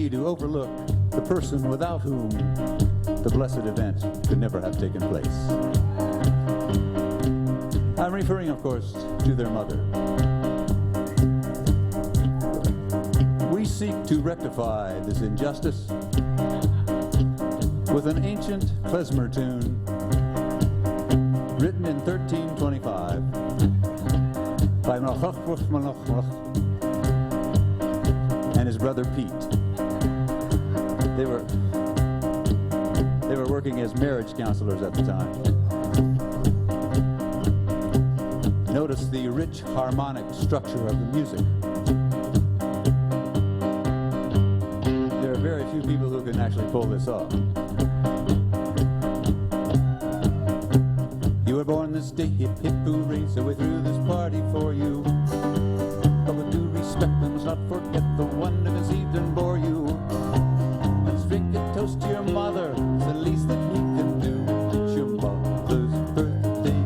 easy to overlook the person without whom the blessed event could never have taken place. I'm referring, of course, to their mother. We seek to rectify this injustice with an ancient klezmer tune written in 1325 by and his brother Pete. They were working as marriage counselors at the time. Notice the rich harmonic structure of the music. There are very few people who can actually pull this off. You were born this day, hip hip hooray, so we threw this party for you. But with due respect, we must not forget the one who conceived and bore you. Let's drink a toast to your mother, it's the least that we can do. It's your mother's birthday.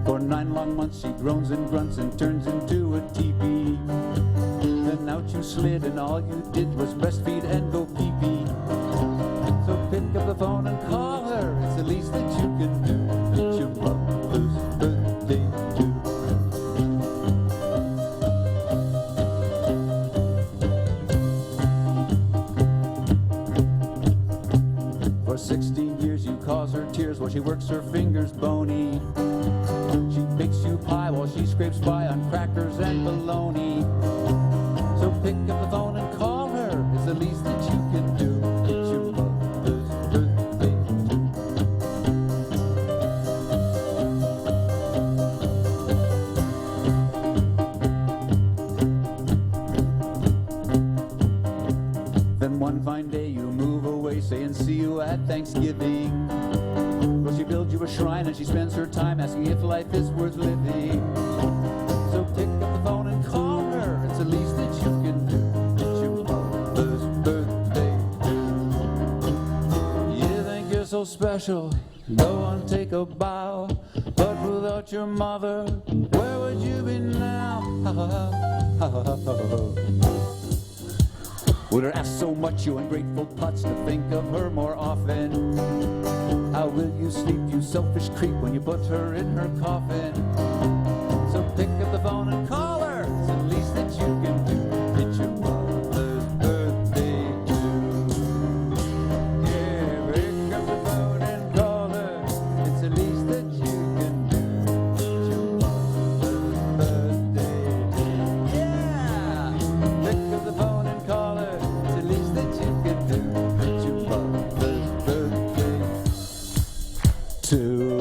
For 9 long months she groans and grunts and turns into a teepee. Then out you slid and all you did was breastfeed and go pee-pee. So pick up the phone and call her, it's the least that you can do. It's your mother's birthday too. For 16 years you cause her tears while she works her fingers bony. She bakes you pie while she scrapes by on crackers and bologna. So pick up the phone and call her, it's the least that you can do. It's your mother's birthday too. Then one fine day you move away saying see you at Thanksgiving. Well, she builds you a shrine and she spends her time asking if life is worth living. So pick up the phone and call her, it's the least that you can do. It's your mother's birthday too. You think you're so special, go and take a bow. But without your mother, where would you be now? With her ass so much, you ungrateful putz, to think of her more often. How will you sleep, you selfish creep, when you put her in her coffin? So pick up the phone and call her, it's the least that you can do. It's your mother's birthday too. Yeah, pick up the phone and call her, it's the least that you can do. It's your mother's birthday too. Yeah, pick up the phone and call her, it's the least that you can do. It's your mother's birthday too.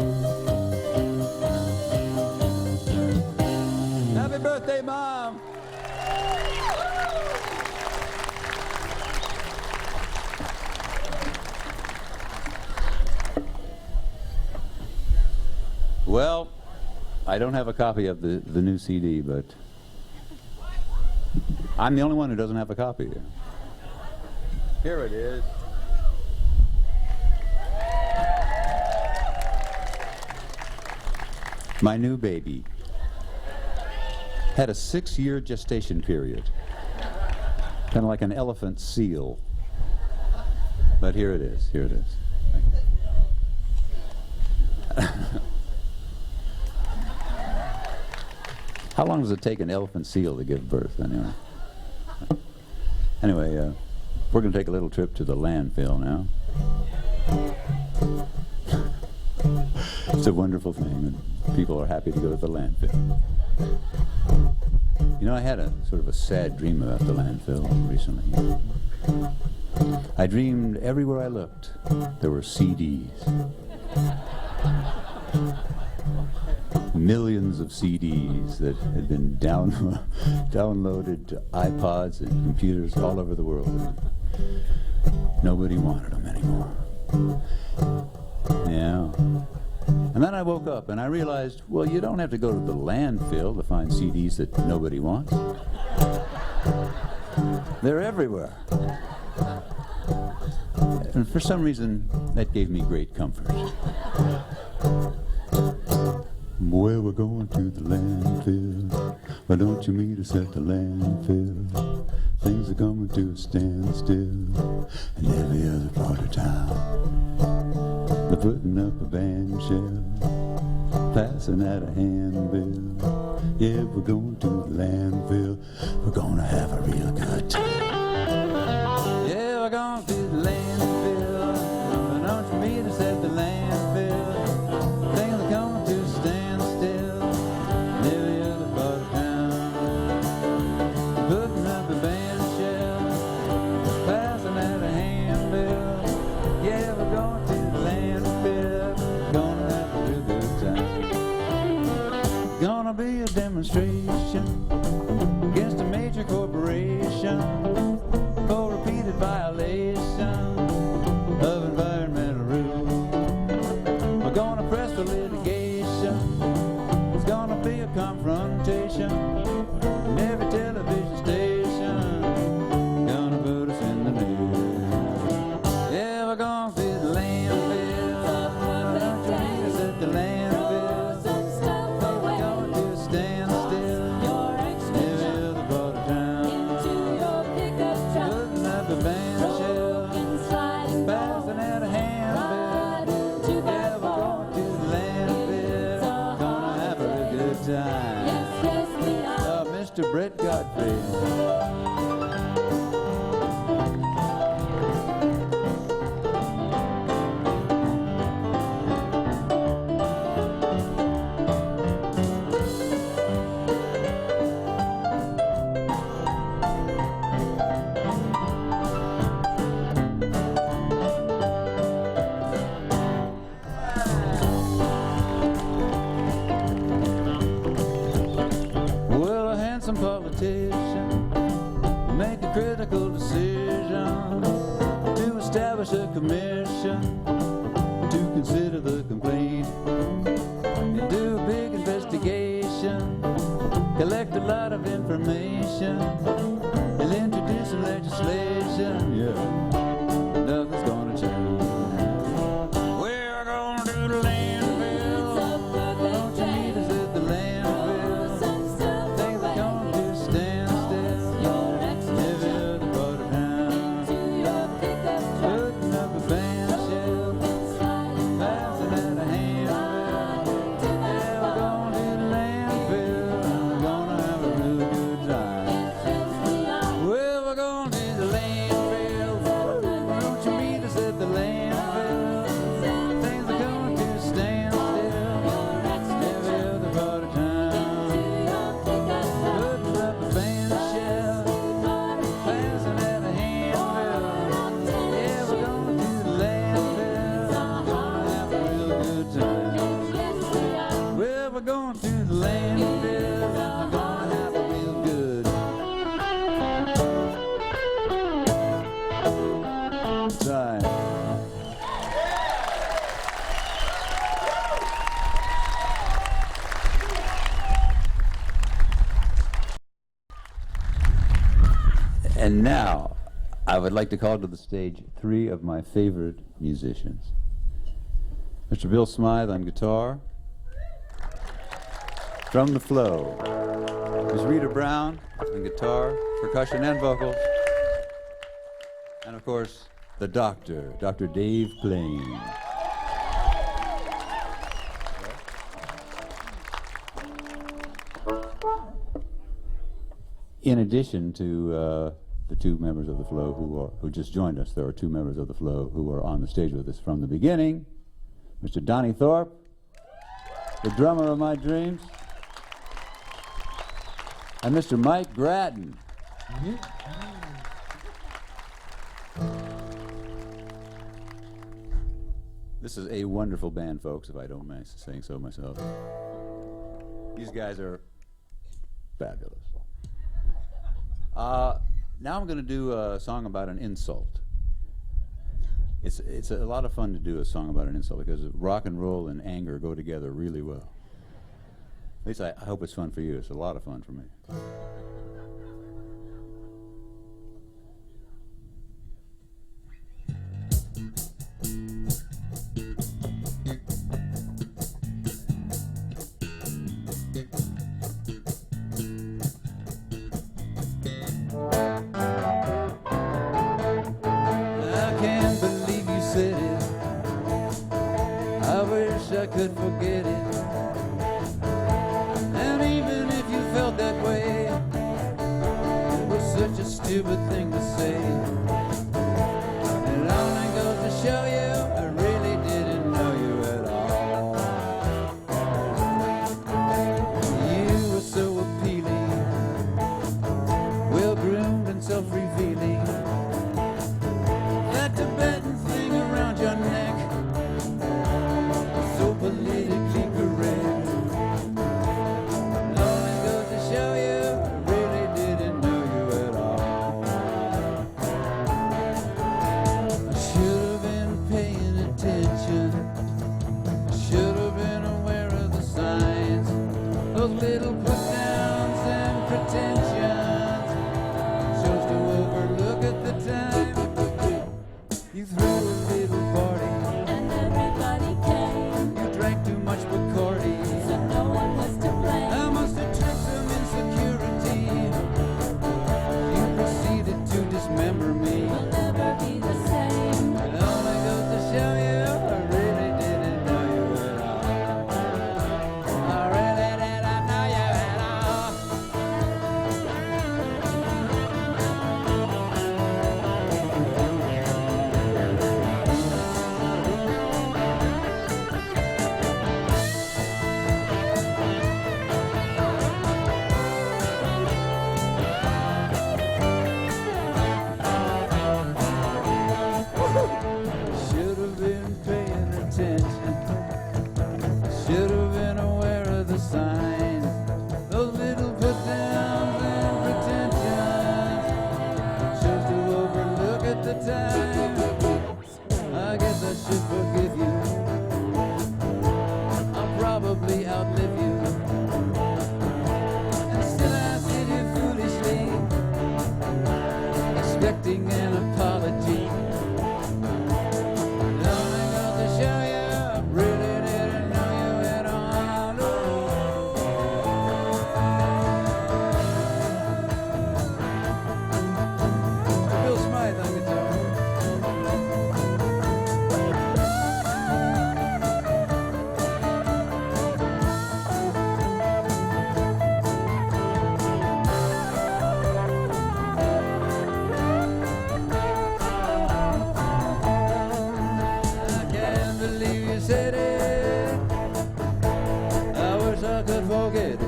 Happy birthday, Mom! Well, I don't have a copy of the new CD, but I'm the only one who doesn't have a copy here. Here it is. My new baby had a 6-year gestation period, kind of like an elephant seal. But here it is, here it is. How long does it take an elephant seal to give birth, anyway? Anyway, we're going to take a little trip to the landfill now. It's a wonderful thing, and people are happy to go to the landfill. You know, I had a sort of a sad dream about the landfill recently. I dreamed everywhere I looked, there were CDs. Millions of CDs that had been downloaded to iPods and computers all over the world. Nobody wanted them anymore. Yeah. And then I woke up and I realized, well, you don't have to go to the landfill to find CDs that nobody wants. They're everywhere. And for some reason, that gave me great comfort. Well, we're going to the landfill. Why don't you meet us at the landfill? Things are coming to a standstill in every other part of town. They're putting up a band shell, passing out a handbill. Yeah, we're going to the landfill. We're gonna have a real good time. Yeah, we're going to the landfill. Why don't you meet us at the landfill? Things are coming to a standstill in every other part of town. Putting up a band shell, passing out a handbill. Yeah, we're going to the landfill. Gonna have a real good time. Gonna be a demonstration against a major corporation for repeated violation of environmental rules. We're gonna press for litigation. It's gonna be a confrontation in every television station. Gonna put us in the news. Yeah, we're gonna be the landfill. Why don't you meet us at the landfill? Things are going to a standstill. Every other part of town. Putting up a band shell, passing out a handbill. Yeah, we're going to the landfill. Gonna have a real good time. Mr. Brett Godfrey. Well, a handsome politician will make a critical decision to establish a commission to consider the complaint and do a big investigation, collect a lot of information, and introduce some legislation. Yeah, nothing's gonna change. We're gonna do the landfill. Don't you meet us at the landfill? Things are going to standstill. Every other part of town. Putting up a band shell, passing out a handbill. Yeah, we're going to the landfill. We're gonna have a real good time. Well, we're going to the landfill. Why don't you meet us at the landfill? Things are going to standstill. Every other part of town. Putting up a band shell, passing out a handbill. Yeah, we're going to the landfill. Gonna have a real good time. Well, we're going to the landfill. We're gonna have a real good time. And now, I would like to call to the stage three of my favorite musicians. Mr. Bill Smythe on guitar. From the Flow. Ms. Rita Brown on guitar, percussion, and vocals. And of course, the Doctor, Dr. Dave Plain. In addition to the two members of the Flow who just joined us, there are two members of the Flow who are on the stage with us from the beginning. Mr. Donnie Thorpe, the drummer of my dreams, and Mr. Mike Gratton. This is a wonderful band, folks, if I don't mind saying so myself. These guys are fabulous. Now I'm going to do a song about an insult. It's a lot of fun to do a song about an insult because rock and roll and anger go together really well. At least I hope it's fun for you. It's a lot of fun for me. stupid thing to say. It only goes to show you I really didn't know you at all. You were so appealing, well-groomed and self-revealing. That Tibetan thing around your neck, so politically correct. It only goes to show you I really didn't know you at all. I should have been paying attention. I should have been aware of the signs, those little put-downs and pretensions. Chose to overlook at the time. You threw a little party And everybody came, you drank too much Bacardi. so no one was to blame. I must have took some insecurity. You proceeded to dismember me. We'll never be the same. It only goes to show you I really didn't know you at all. I really didn't know you at all. Should have been paying attention. Should have been aware of the signs, those little put-downs and pretensions. Chose to overlook at the time. I guess I should forgive you. I'll probably outlive you. And still I sit here foolishly, expecting an apology. It only goes to show you I really didn't know you at all. No. Bill Smythe on guitar. I can't believe you said it. I wish I could forget it.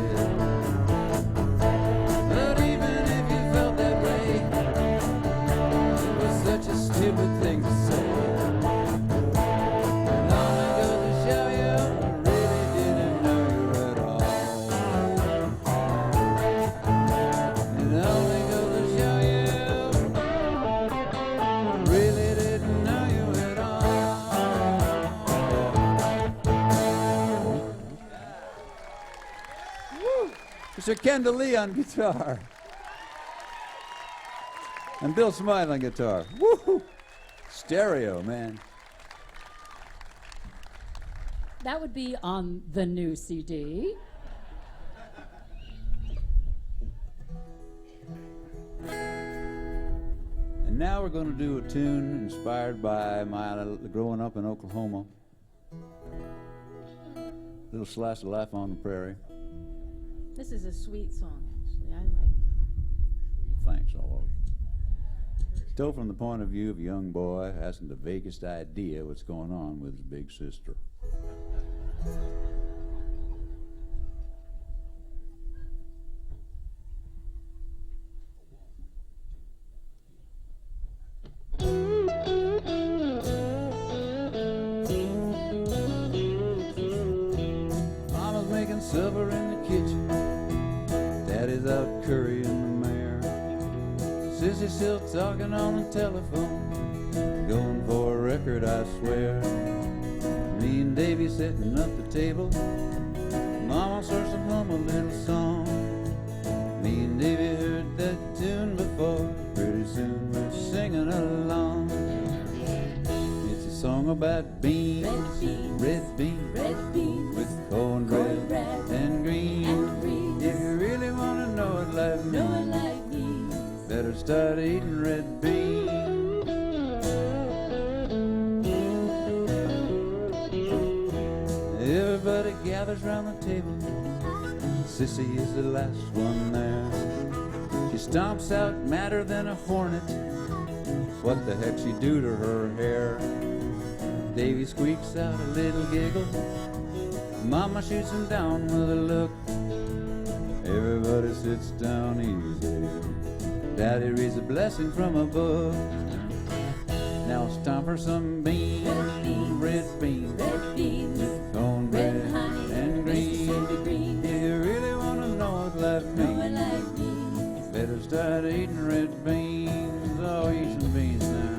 But even if you felt that way, it was such a stupid thing to say. It only goes to show you I really didn't know you at all. It only goes to show you I really didn't know you at all. Mr. Kendall Lee on guitar. And Bill Smythe on guitar. Woo! Stereo, man. That would be on the new CD. And now we're going to do a tune inspired by my growing up in Oklahoma. Little slice of life on the prairie. This is a sweet song, actually. I like it. Thanks, all of you. Told from the point of view of a young boy who hasn't the vaguest idea what's going on with his big sister. Mama's making supper in the kitchen. Daddy's out currying the mare. Sissy's still talking on the telephone, going for a record, I swear. Me and Davy sitting at the table. Mama starts to hum a little song. Me and Davy heard that tune before. Pretty soon we're singing along. It's a song about beans, red beans, with cornbread and green. If you really want to know what life means, better start eating red beans. Everybody gathers round the table. Sissy is the last one there. She stomps out madder than a hornet. What the heck she do to her hair? Davy squeaks out a little giggle. Mama shoots him down with a look. Everybody sits down easy. Daddy reads a blessing from a book. Now it's time for some beans, red beans, with cornbread and green. If you really want to know what life means, better start eating red beans. Oh, eat some beans now.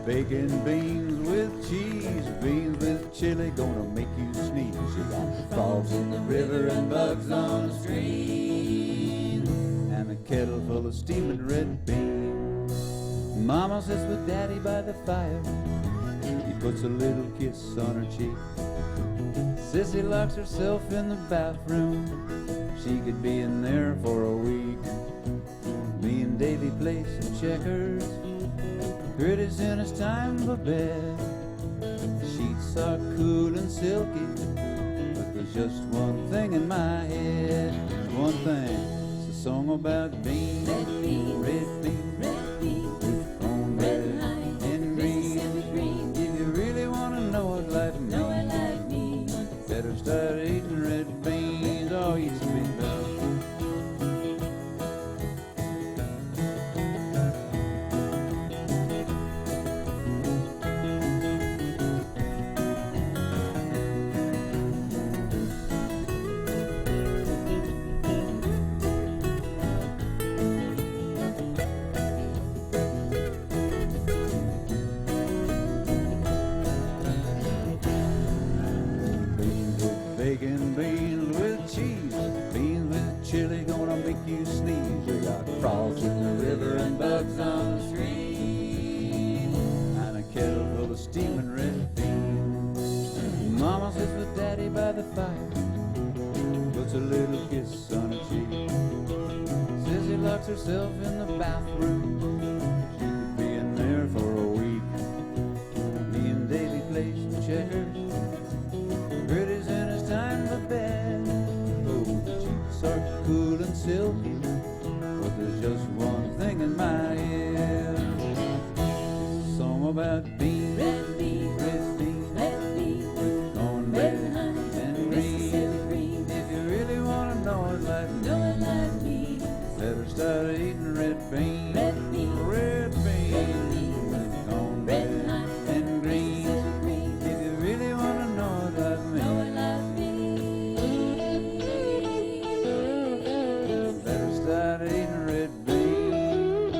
Bacon, beans with cheese, beans with chili, gonna make you sneeze. You got frogs in the river and bugs on the stream, and a kettle full of steaming red beans. Mama sits with Daddy by the fire. He puts a little kiss on her cheek. Sissy locks herself in the bathroom. She could be in there for a week. Me and Davy play some checkers. Pretty soon it's time for bed. The sheets are cool and silky, but there's just one thing in my head. One thing, it's a song about beans, red beans, with cornbread and green. If you really want to know what life means, better start eating red beans. Oh, eat some beans, though. Bacon, beans with cheese, beans with chili, gonna make you sneeze. You got frogs in the river and bugs on the stream, and a kettle full of steaming red beans. Mama sits with Daddy by the fire, puts a little kiss on her cheek. Sissy locks herself in the bathroom. She could be in there for a week. Me and Davy play some checkers. Pretty soon it's time for bed. Oh, the cheeks are cool and silky, but there's just one thing in my head. It's a song about beans, red beans, with cornbread and green. If you really want to know what life means, better start eating red beans, red beans, with cornbread and green. If you really want to know what life means, better start eating red beans.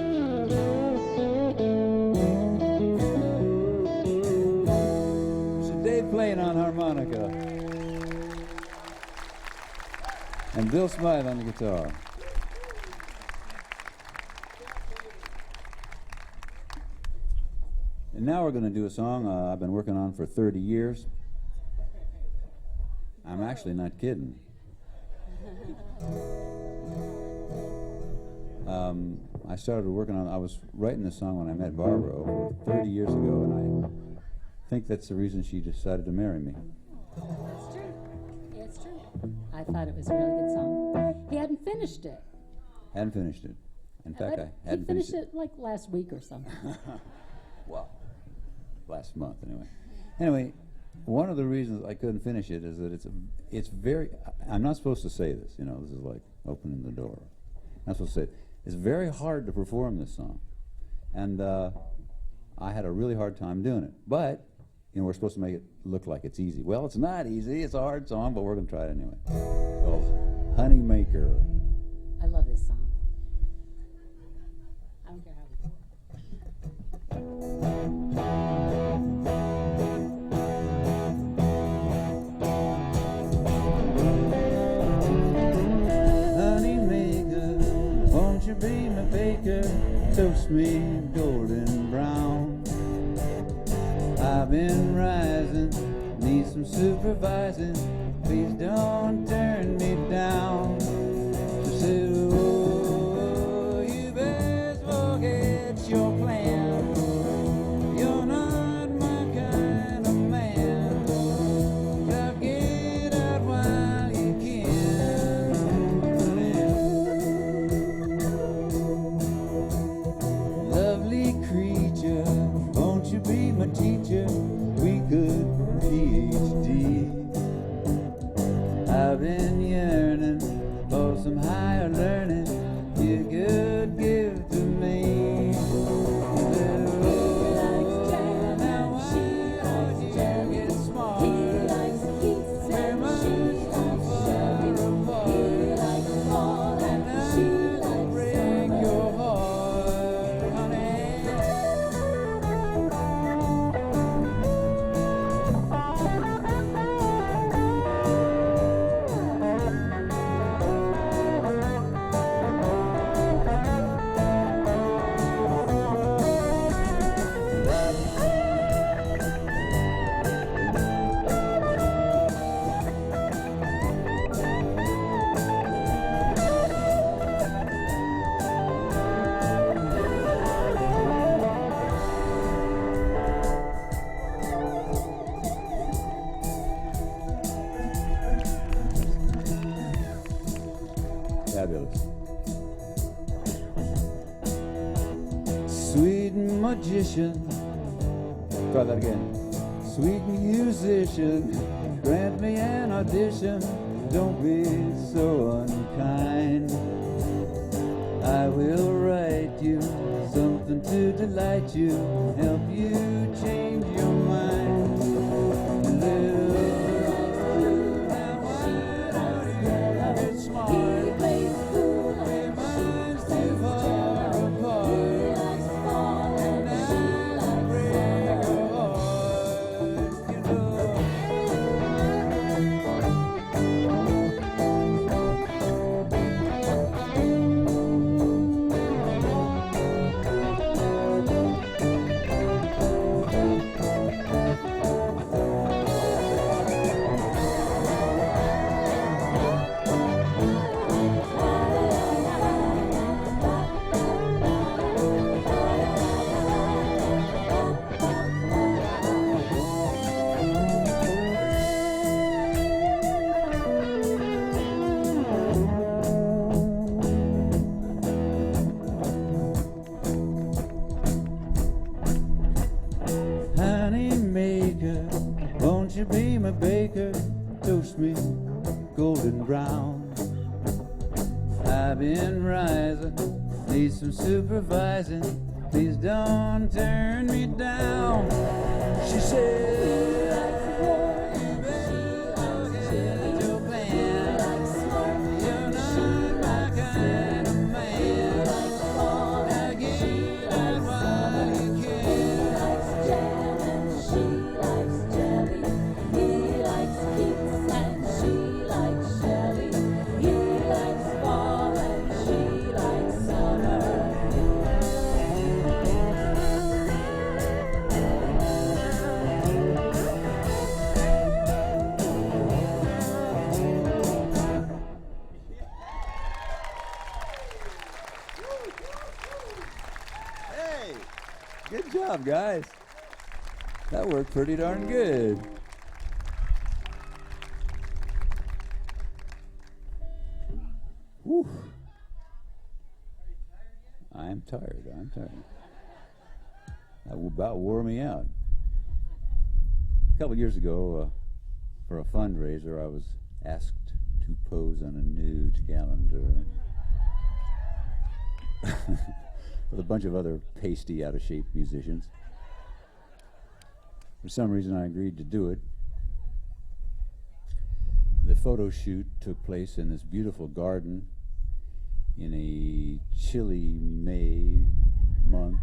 So Dave playing on harmonica, and Bill Smythe on the guitar. And now we're going to do a song I've been working on for 30 years. I'm actually not kidding. I started working on, I was writing this song when I met Barbara over 30 years ago, and I think that's the reason she decided to marry me. It's true. Yeah, it's true. I thought it was a really good song. He hadn't finished it. Hadn't finished it. In fact, I hadn't He finished it like last week or something. Well, last month anyway. Anyway, one of the reasons I couldn't finish it is that it's very, I'm not supposed to say this, you know, this is like opening the door. I'm not supposed to say it. It's very hard to perform this song. And I had a really hard time doing it. But, you know, we're supposed to make it look like it's easy. Well, it's not easy, it's a hard song, but we're going to try it anyway. So, Honey Maker. I love this song. I don't care how we do Honey Maker, won't you be my baker? Toast me golden brown. I've been rising, need some supervising. Please don't turn me down. She said, oh, you best forget your plan. You're not my kind of man. Now get out while you can. Lovely creature, won't you be my teacher? We could PhD. I've been yearning for some higher learning you could give to me. Now why don't you get smart? We're much too far apart. And I will break your heart, honey. Fabulous. Sweet magician. Try that again. Sweet musician, grant me an audition. Don't be so unkind. I will write you something to delight you, help you change your mind. Won't you be my baker, toast me golden brown. I've been rising, need some supervising. Please don't turn me down. She said, you better get your plan. You're not my kind of man. Now get out while you can. Good job, guys. That worked pretty darn good. Whew. I'm tired. That about wore me out. A couple years ago, for a fundraiser, I was asked to pose on a nude calendar with a bunch of other pasty, out-of-shape musicians. For some reason, I agreed to do it. The photo shoot took place in this beautiful garden in a chilly May month.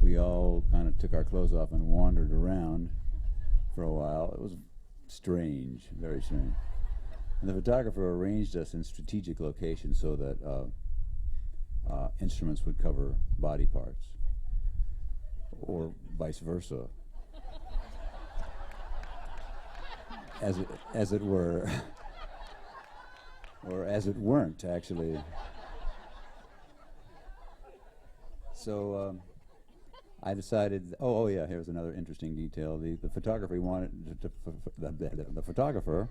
We all kind of took our clothes off and wandered around for a while. It was strange, very strange. And the photographer arranged us in strategic locations so that instruments would cover body parts. or vice versa, as it were, or as it weren't actually. So I decided. Oh yeah. Here's another interesting detail. The photographer wanted the photographer